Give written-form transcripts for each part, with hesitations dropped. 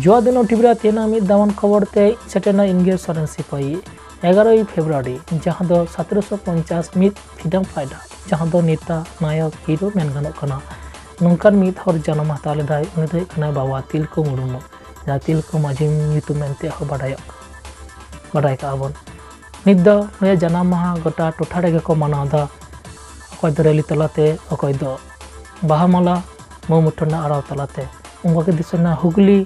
जोआ दिन टीवी तेना मिद दामन खबर ते सेटेना इंगे सोरेन सिपाही 11 फेब्रुआरी जहां दो 1750 मिद फ्रीडम फाइटर जहां दो नेता नायक हिरो मेन गानोक कना नोंकान मिद हर जन्म हाताव लेदाय उनि दो कना बाबा तिलकु मुर्मू जहां तिलकु माझी ᱧᱩᱛᱩᱢ मेनते हो बाडाय का आबन नित दो नया जन्म माहा गोटा टोठा रेगे को मानावदा अकय दो रैली तलाते अकय दो बाहा माला मो मुठना आराव तलाते उनका के दिसना हुगली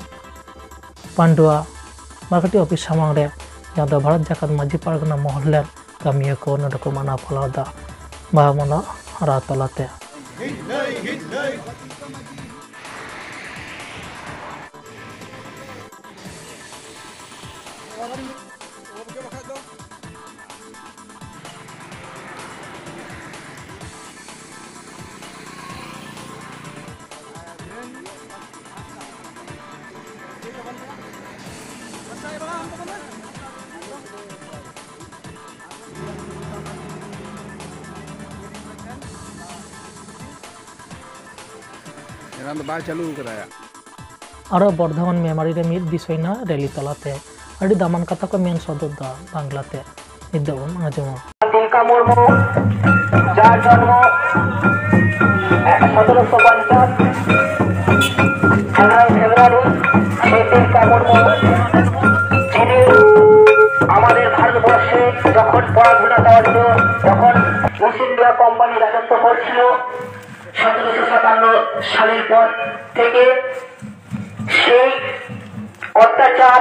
पांडुआ मार्केटिंग ऑफिस सामांग रे जहां दो भारत जाकात माझी पारगना महल्ले कामिया को नडो को माना फलादा बाहा माला आराव तलाते चालू कराया और बर्धमान मेमारी रे मिद बिसयना रैली तलाते अड़ी दामान कथा को मेन सदर दा बांग्लाते निदवन आजमा तिलका मुर्मू जार जन्म 1750 फेब्रुआरी সেই তিলকা মুর্মু যিনি আমাদের ভারতবর্ষে যখন পরাধীনতা চলছিল তখন ইস্ট ইন্ডিয়া কোম্পানি রাজত্ব করছিল 1757 সালের পর থেকে সেই অত্যাচার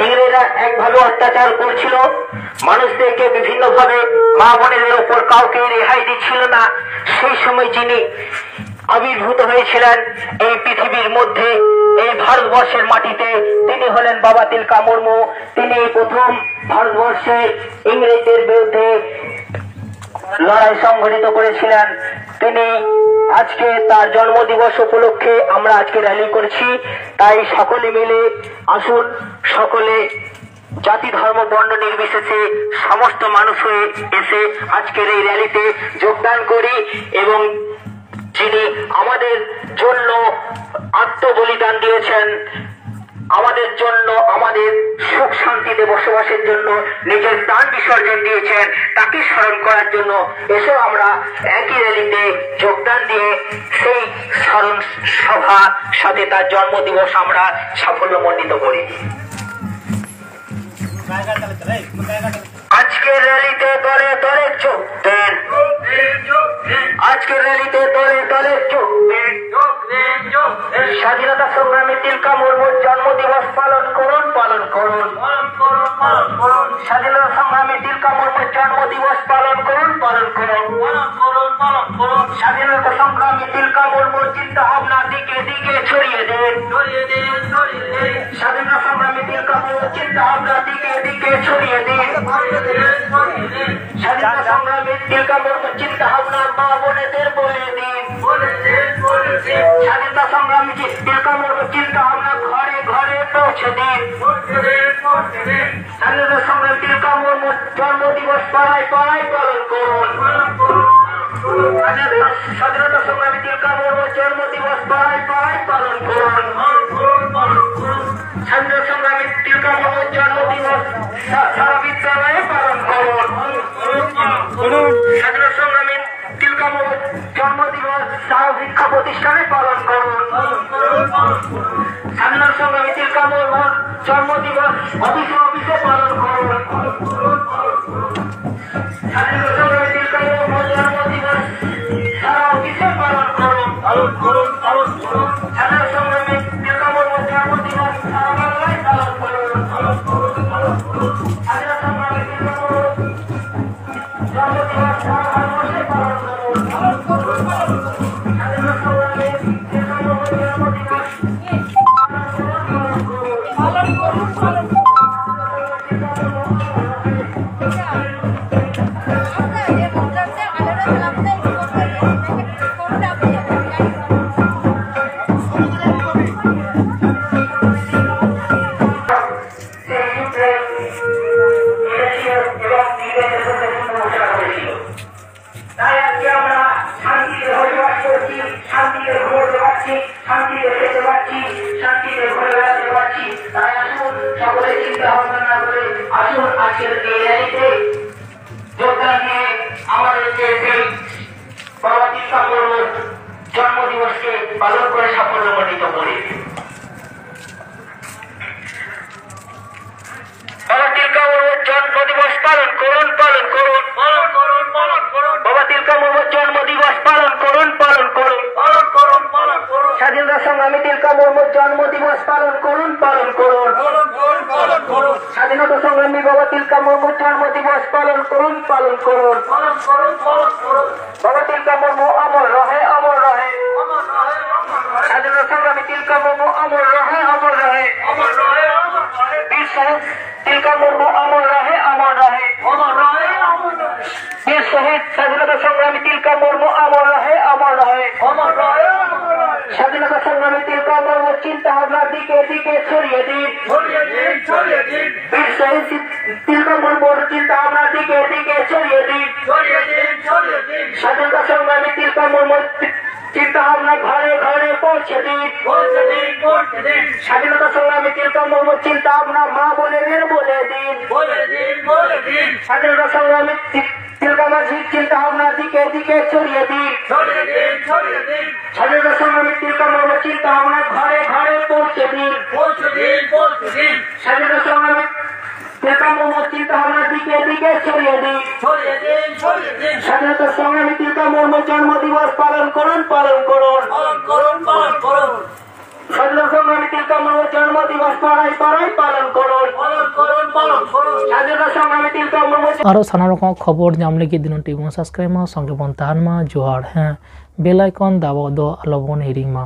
ইংরেজরা একভাবে অত্যাচার করছিল মানুষদেরকে বিভিন্নভাবে মা বোনেদের উপর কাউকে রেহাই দিচ্ছিল না সেই সময় যিনি আবির্ভূত হয়েছিলেন এই পৃথিবীর মধ্যে এই ভারতবর্ষের মাটিতে তিনি হলেন বাবা তিলকা মুর্মু তিনি প্রথম ভারতবর্ষে ইংরেজদের বিরুদ্ধে লড়াই সংগঠিত করেছিলেন তিনি আজকে তার জন্মদিবস উপলক্ষে আমরা আজকে র্যালি করছি তাই সকলে মিলে আসুন সকলে জাতি ধর্ম বর্ণ নির্বিশেষে সমস্ত মানুষ হয়ে এসে আজকের এই র্যালিতে যোগদান করি এবং যিনি আমাদের জন্য আত্মবলিদান দিয়েছেন আমাদের জন্য আমাদের সুখ শান্তিতে বসবাসের জন্য নিজের প্রাণ বিসর্জন দিয়েছেন তাকে স্মরণ করার জন্য এসে আমরা একই র্যালিতে যোগদান দিয়ে সেই স্মরণ সভা সাথে তার জন্মদিবস আমরা সাফল্যমণ্ডিত করি আজকের র্যালিতে দলে দলে যোগ দেন আজকের র্যালিতে দলে দলে যোগ দেন স্বাধীনতা সংগ্রামী তিলকা মুর্মুর জন্মদিবস পালন করুন স্বাধীনতা সংগ্রামী তিলকা মুর্মুর জন্মদিবস পালন করুন স্বাধীনতা সংগ্রামী তিলকা মুর্মুর চিন্তা ভাবনা দিকে দিকে ছড়িয়ে দেন স্বাধীনতা সংগ্রামী তিলকা মুর্মুর চিন্তা ভাবনা দিকে দিকে ছড়িয়ে দেন স্বাধীনতা সংগ্রামী তিলকা মুর্মুর চিন্তা ভাবনা মা বোনেদের বলে দিন স্বাধীনতা সংগ্রামী তিলকা মুর্মুর চিন্তা ভাবনা ঘরে ঘরে পৌঁছে দিন স্বাধীনতা সংগ্রামী তিলকা মুর্মুর জন্মদিবস পাড়ায় পাড়ায় পালন করুন স্বাধীনতা সংগ্রামী তিলকা মুর্মুর জন্মদিবস পাড়ায় পাড়ায় পালন করুন স্বাধীনতা সংগ্রামী তিলকা মুর্মুর জন্মদিবস সারা বিদ্যালয়ে পালন করুন স্বাধীনতা সংগ্রামী তিলকা মুর্মুর জন্মদিবস সারা শিক্ষা প্রতিষ্ঠানে পালন করুন স্বাধীনতা সংগ্রামী তিলকা মুর্মুর জন্মদিবস অফিসে অফিসে পালন করুন স্বাধীনতা সংগ্রামী তিলকা মুর্মুর জন্মদিবস সারা অফিসে পালন করুন স্বাধীনতা সংগ্রামী তিলকা মুর্মুর জন্মদিবস সারা বাংলায় পালন করুন স্বাধীনতা সংগ্রামী তিলকা মুর্মুর জন্মদিবস সারা ভারতবর্ষে পালন করুন স্বাধীনতা সংগ্রামী তিলকা মুর্মুর জন্মদিবস পালন করুন শান্তিতে ঘুরতে পারছি, শান্তিতে খেতে পারছি, শান্তিতে ঘুরে বেড়াতে পারছি। আসুন আজকের এই র্যালিতে যোগদান দিয়ে আমাদেরকে সেই বাবা তিলকা মুর্মুর জন্মদিবসকে পালন করে সাফল্যমণ্ডিত করি। বাবা তিলকা মুর্মুর জন্মদিবস পালন করুন, পালন করুন, পালন করুন, পালন করুন। বাবা তিলকা মুর্মুর জন্মদিবস পালন করুন, পালন করুন, পালন করুন, পালন করুন। স্বাধীনতা সংগ্রামী তিলকা মুর্মুর জন্মদিবস পালন করুন, পালন করুন, পালন করুন, পালন করুন। স্বাধীনতা সংগ্রামী বাবা তিলকা মুর্মুর জন্মদিবস পালন করুন, পালন করুন, পালন করুন, পালন করুন। বাবা তিলকা মুর্মু অমর রহে, অমর রহে, অমর রহে, অমর রহে। স্বাধীনতা সংগ্রামী তিলকা মুর্মু অমর রহে, অমর রহে, অমর রহে, অমর রহে। বীর শহীদ তিলকা মুর্মু অমর রহে, অমর রহে, অমর রহে, অমর রহে। বীর শহীদ স্বাধীনতা সংগ্রামী তিলকা মুর্মু অমর রহে, অমর রহে, অমর রহে, অমর রহে। স্বাধীনতা সংগ্রামী তিলকা মুর্মুর চিন্তা ভাবনা দিকে দিকে ছড়িয়ে দিন, ছড়িয়ে দিন, ছড়িয়ে দিন। বীর শহীদ তিলকা মুর্মুর চিন্তা ভাবনা দিকে দিকে ছড়িয়ে দিন, ছড়িয়ে দিন, ছড়িয়ে দিন। স্বাধীনতা সংগ্রামী তিলকা মুর্মুর চিন্তা ভাবনা ঘরে ঘরে পৌঁছে দিন, পৌঁছে দিন, পৌঁছে দিন। স্বাধীনতা সংগ্রামী তিলকা মুর্মুর চিন্তা ভাবনা মা বোনেদের বলে দিন, বলে দিন, বলে দিন। স্বাধীনতা সংগ্রামী তিলকা মাঝির চিন্তা ভাবনা দিকে দিকে ছড়িয়ে দিন, ছড়িয়ে দিন, ছড়িয়ে দিন। স্বাধীনতা সংগ্রামী তিলকা মুর্মুর চিন্তা ভাবনা ঘরে ঘরে পৌঁছে দিন, পৌঁছে দিন, পৌঁছে দিন। স্বাধীনতা সংগ্রামী তিলকা মুর্মুর চিন্তা ভাবনা দিকে দিকে ছড়িয়ে দিন, ছড়িয়ে দিন, ছড়িয়ে দিন। স্বাধীনতা সংগ্রামী তিলকা মুর্মুর জন্মদিবস পালন করুন, পালন করুন, পালন করুন, পালন করুন। স্বাধীনতা সংগ্রামী তিলকা মুর্মুর জন্মদিবস পাড়ায় পাড়ায় পালন করুন, পালন করুন, পালন করুন। স্বাধীনতা সংগ্রামী তিলকা মুর্মুর ᱟᱨᱚ ᱥᱟᱱᱟᱢ ᱨᱚᱠᱚᱢ ᱠᱷᱚᱵᱚᱨ ᱧᱟᱢ ᱞᱟᱹᱜᱤᱫ ᱫᱤᱱᱟᱹᱢ ᱴᱤᱵᱷᱤ ᱵᱚᱱ ᱥᱟᱵᱥᱠᱨᱟᱭᱤᱵ ᱢᱟ, ᱥᱚᱸᱜᱮ ᱵᱚᱱ ᱛᱟᱦᱮᱱ ᱢᱟ। ᱡᱚᱦᱟᱨ। ᱦᱮᱸ, ᱵᱮᱞ ᱟᱭᱠᱚᱱ ᱫᱟᱵᱟᱣ ᱫᱚ ᱟᱞᱚᱵᱚᱱ ᱦᱤᱲᱤᱧ ᱢᱟ।